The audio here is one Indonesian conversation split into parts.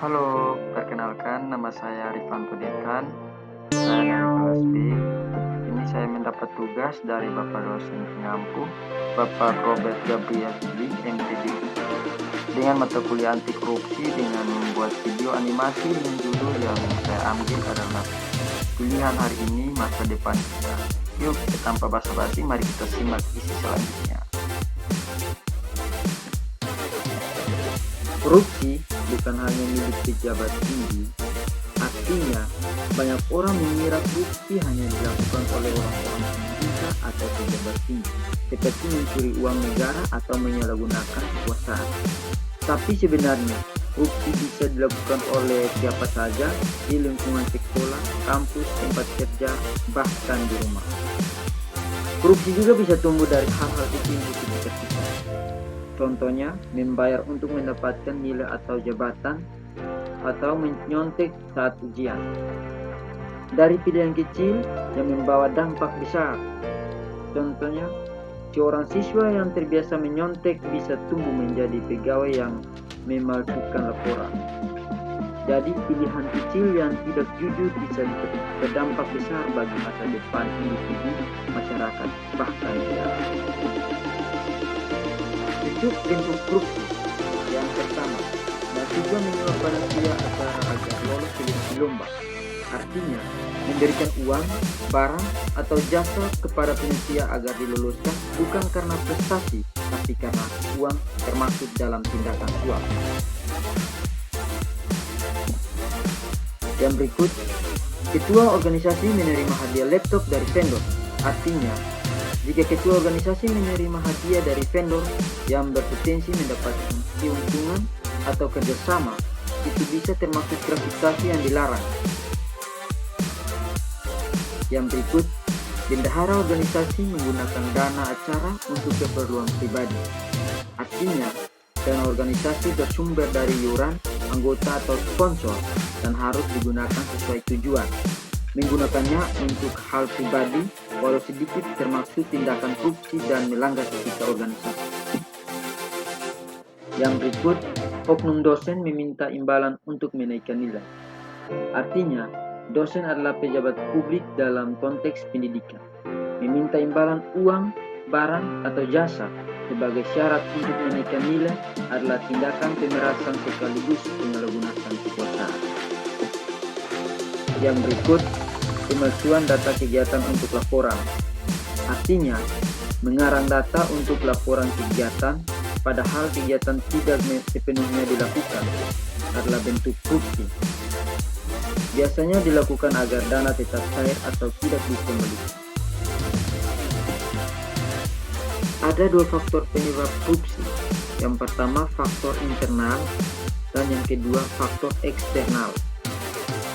Halo, perkenalkan nama saya Rifan Kudekan. Saya dari kelas B. Ini saya mendapat tugas dari Bapak dosen pengampu, Bapak Robert Gabriel Lee, MTG, dengan mata kuliah anti korupsi dengan membuat video animasi dengan judul yang saya ambil adalah pilihan hari ini masa depan kita. Yuk, tanpa basa-basi, mari kita simak isi selanjutnya. Korupsi bukan hanya milik pejabat tinggi, artinya banyak orang mengira korupsi hanya dilakukan oleh orang-orang pemerintah atau pejabat tinggi, seperti mencuri uang negara atau menyalahgunakan kekuasaan. Tapi sebenarnya, korupsi bisa dilakukan oleh siapa saja di lingkungan sekolah, kampus, tempat kerja, bahkan di rumah. Korupsi juga bisa tumbuh dari hal-hal kecil di sekitar kita. Contohnya, membayar untuk mendapatkan nilai atau jabatan, atau menyontek saat ujian. Dari pilihan kecil yang membawa dampak besar. Contohnya, seorang siswa yang terbiasa menyontek bisa tumbuh menjadi pegawai yang memalsukan laporan. Jadi, pilihan kecil yang tidak jujur bisa berdampak besar bagi masa depan individu, masyarakat, bahkan negara. Bentuk korupsi yang pertama, mahasiswa menyuap panitia acara agar lolos seleksi lomba. Artinya, memberikan uang, barang, atau jasa kepada panitia agar diluluskan bukan karena prestasi, tapi karena uang termasuk dalam tindakan suap. Yang berikut, ketua organisasi menerima hadiah laptop dari vendor. Artinya, jika ketua organisasi menerima hadiah dari vendor yang berpotensi mendapatkan keuntungan atau kerjasama, itu bisa termasuk gratifikasi yang dilarang. Yang berikut, bendahara organisasi menggunakan dana acara untuk keperluan pribadi. Artinya, dana organisasi bersumber dari iuran, anggota atau sponsor dan harus digunakan sesuai tujuan. Menggunakannya untuk hal pribadi, walau sedikit, termasuk tindakan korupsi dan melanggar etika organisasi. Yang berikut, oknum dosen meminta imbalan untuk menaikkan nilai. Artinya, dosen adalah pejabat publik dalam konteks pendidikan. Meminta imbalan uang, barang, atau jasa sebagai syarat untuk menaikkan nilai adalah tindakan pemerasan sekaligus penyalahgunaan kekuasaan. Yang berikut, pemalsuan data kegiatan untuk laporan. Artinya, mengarang data untuk laporan kegiatan, padahal kegiatan tidak sepenuhnya dilakukan, adalah bentuk korupsi. Biasanya dilakukan agar dana tetap cair atau tidak dikembalikan. Ada dua faktor penyebab korupsi. Yang pertama, faktor internal, dan yang kedua, faktor eksternal.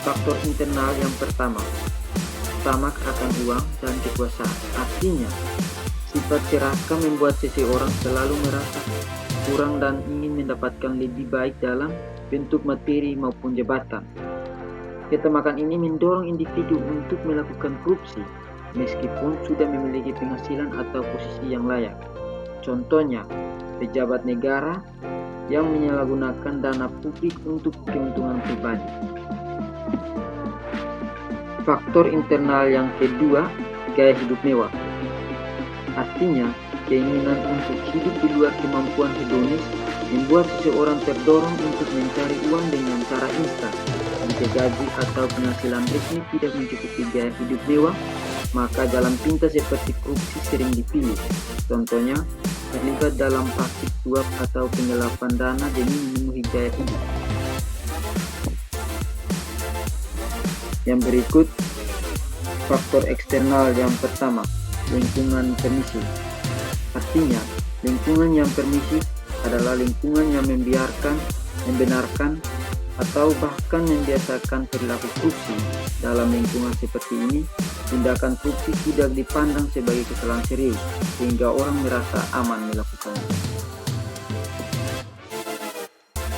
Faktor internal yang pertama, tamak akan uang dan kekuasaan. Artinya, sifat serakah membuat seseorang selalu merasa kurang dan ingin mendapatkan lebih baik dalam bentuk materi maupun jabatan. Ketamakan ini mendorong individu untuk melakukan korupsi meskipun sudah memiliki penghasilan atau posisi yang layak. Contohnya, pejabat negara yang menyalahgunakan dana publik untuk keuntungan pribadi. Faktor internal yang kedua, gaya hidup mewah. Artinya, keinginan untuk hidup di luar kemampuan hedonis membuat seseorang terdorong untuk mencari uang dengan cara instan. Jika gaji atau penghasilan resmi tidak mencukupi gaya hidup mewah, maka jalan pintas seperti korupsi sering dipilih. Contohnya, terlibat dalam praktik suap atau penggelapan dana demi memenuhi gaya hidup. Yang berikut, faktor eksternal yang pertama, lingkungan permisif. Artinya, lingkungan yang permisif adalah lingkungan yang membiarkan, membenarkan, atau bahkan membiasakan perilaku korupsi. Dalam lingkungan seperti ini, tindakan korupsi tidak dipandang sebagai kesalahan serius, sehingga orang merasa aman melakukannya.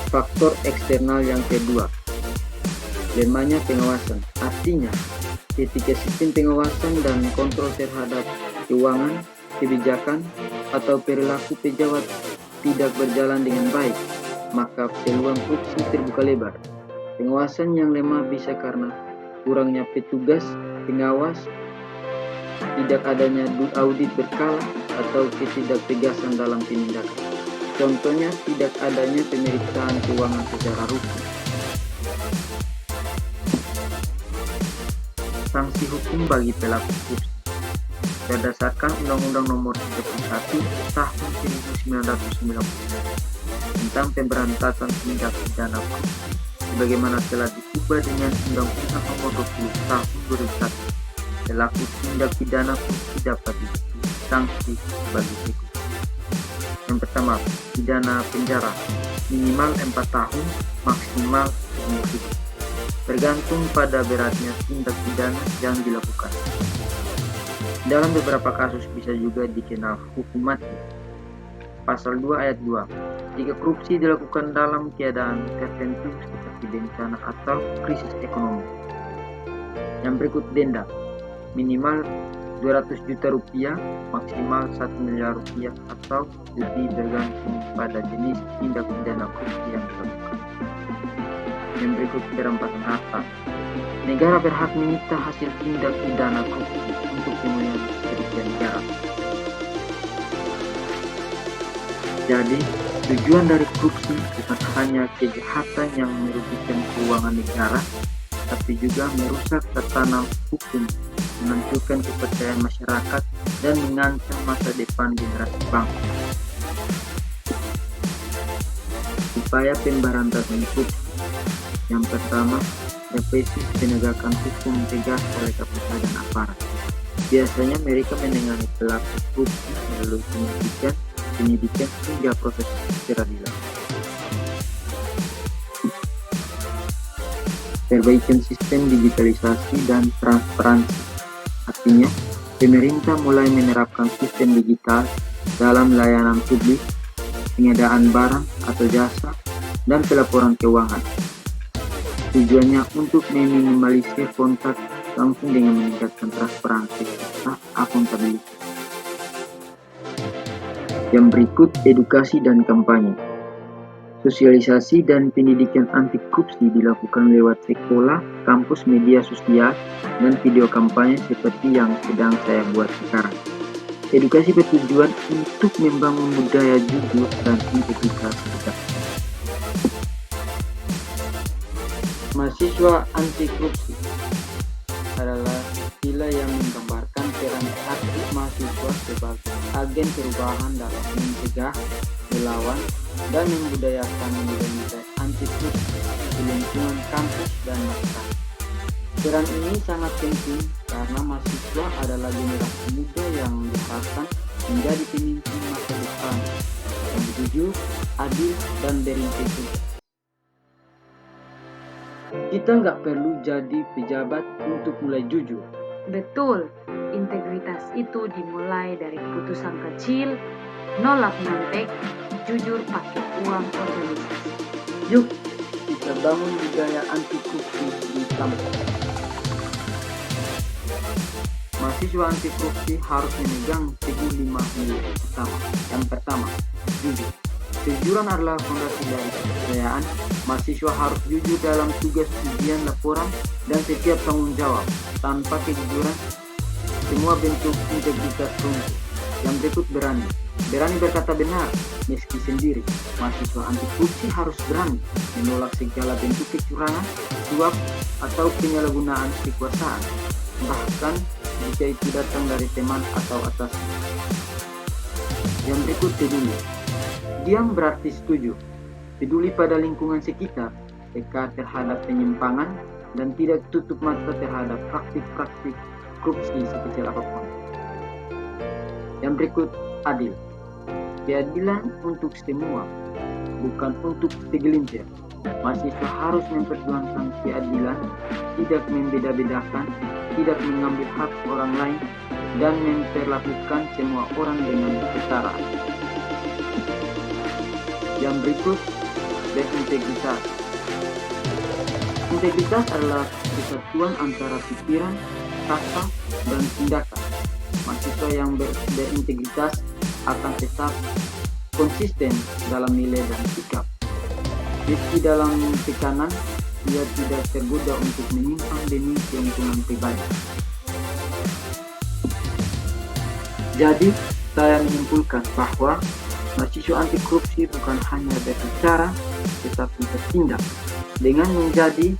Faktor eksternal yang kedua, lemahnya pengawasan. Artinya, ketika sistem pengawasan dan kontrol terhadap keuangan, kebijakan, atau perilaku pejabat tidak berjalan dengan baik, maka peluang korupsi terbuka lebar. Pengawasan yang lemah bisa karena kurangnya petugas pengawas, tidak adanya audit berkala, atau ketidaktegasan dalam penindakan. Contohnya, tidak adanya pemeriksaan keuangan secara rutin. Sanksi hukum bagi pelaku korupsi. Berdasarkan Undang-Undang Nomor 31 Tahun 1990 tentang Pemberantasan Tindak Pidana Korupsi, sebagaimana telah diubah dengan Undang-Undang Nomor 20 Tahun 2001, pelaku tindak pidana korupsi dapat dijatuhi sanksi bagi berikut. Yang pertama, pidana penjara minimal 4 tahun, maksimal seumur hidup, tergantung pada beratnya tindak pidana yang dilakukan. Dalam beberapa kasus bisa juga dikenal hukum mati. Pasal 2 ayat 2. Jika korupsi dilakukan dalam keadaan tertentu seperti bencana atau krisis ekonomi. Yang berikut, denda minimal 200 juta rupiah, maksimal 1 miliar rupiah atau lebih bergantung pada jenis tindak pidana korupsi yang dilakukan. Yang berikut, perampasan harta. Negara berhak menyita hasil tindak pidana korupsi untuk pemulihan kerugian negara. Jadi, tujuan dari korupsi bukan hanya kejahatan yang merugikan keuangan negara, tapi juga merusak tatanan hukum, menghancurkan kepercayaan masyarakat, dan mengancam masa depan generasi bangsa. Upaya pemberantasan korupsi. Yang pertama, represi penegakan hukum tegas oleh KPK dan aparat. Biasanya mereka menangani pelaku korupsi melalui penyidikan hingga proses peradilan. Perbaikan sistem digitalisasi dan transparansi. Artinya, pemerintah mulai menerapkan sistem digital dalam layanan publik, pengadaan barang atau jasa, dan pelaporan keuangan. Tujuannya untuk meminimalisir kontak langsung dengan meningkatkan transparansi serta akuntabilitas. Yang berikut, edukasi dan kampanye. Sosialisasi dan pendidikan anti korupsi dilakukan lewat sekolah, kampus, media sosial, dan video kampanye seperti yang sedang saya buat sekarang. Edukasi bertujuan untuk membangun budaya jujur dan integritas kita. Mahasiswa anti korupsi adalah istilah yang menggambarkan peran aktif mahasiswa sebagai agen perubahan dalam mencegah, melawan, dan membudayakan nilai-nilai anti korupsi di lingkungan kampus dan masyarakat. Peran ini sangat penting karena mahasiswa adalah generasi muda yang diharapkan menjadi pemimpin masa depan yang jujur, adil, dan berintegritas. Kita nggak perlu jadi pejabat untuk mulai jujur. Betul, integritas itu dimulai dari keputusan kecil, nolak nyontek, jujur pakai uang organisasi. Yuk, kita bangun budaya anti korupsi di kampus. Mahasiswa anti korupsi harus memegang teguh 5 nilai utama. Yang pertama, jujur. Kejujuran adalah fondasi dari kepercayaan. Mahasiswa harus jujur dalam tugas, ujian, laporan, dan setiap tanggung jawab. Tanpa kejujuran, semua bentuk integritas runtuh. Yang berikut, berani. Berani berkata benar, meski sendiri. Mahasiswa anti korupsi harus berani menolak segala bentuk kecurangan, suap, atau penyalahgunaan kekuasaan, bahkan jika itu datang dari teman atau atas. Yang berikut, peduli. Diam berarti setuju. Peduli pada lingkungan sekitar, peka terhadap penyimpangan, dan tidak tutup mata terhadap praktik-praktik korupsi sekecil apapun. Yang berikut, adil. Keadilan untuk semua, bukan untuk segelintir. Mahasiswa harus memperjuangkan keadilan, tidak membeda-bedakan, tidak mengambil hak orang lain, dan memperlakukan semua orang dengan setara. Yang berikut, berintegritas. Integritas adalah kesatuan antara pikiran, kata, dan tindakan. Mahasiswa yang berintegritas akan tetap konsisten dalam nilai dan sikap. Meski dalam tekanan, ia tidak tergoda untuk menyimpang demi keuntungan pribadi. Jadi, saya menyimpulkan bahwa mahasiswa anti korupsi bukan hanya berbicara, tetapi bertindak dengan menjadi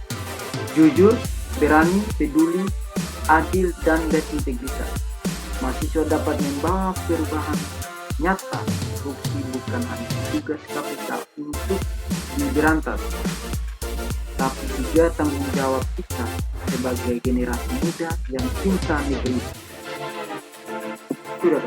jujur, berani, peduli, adil, dan berintegritas. Mahasiswa dapat membawa perubahan nyata. Korupsi bukan hanya tugas KPK untuk diberantas, tapi juga tanggung jawab kita sebagai generasi muda yang cinta negeri. Sudah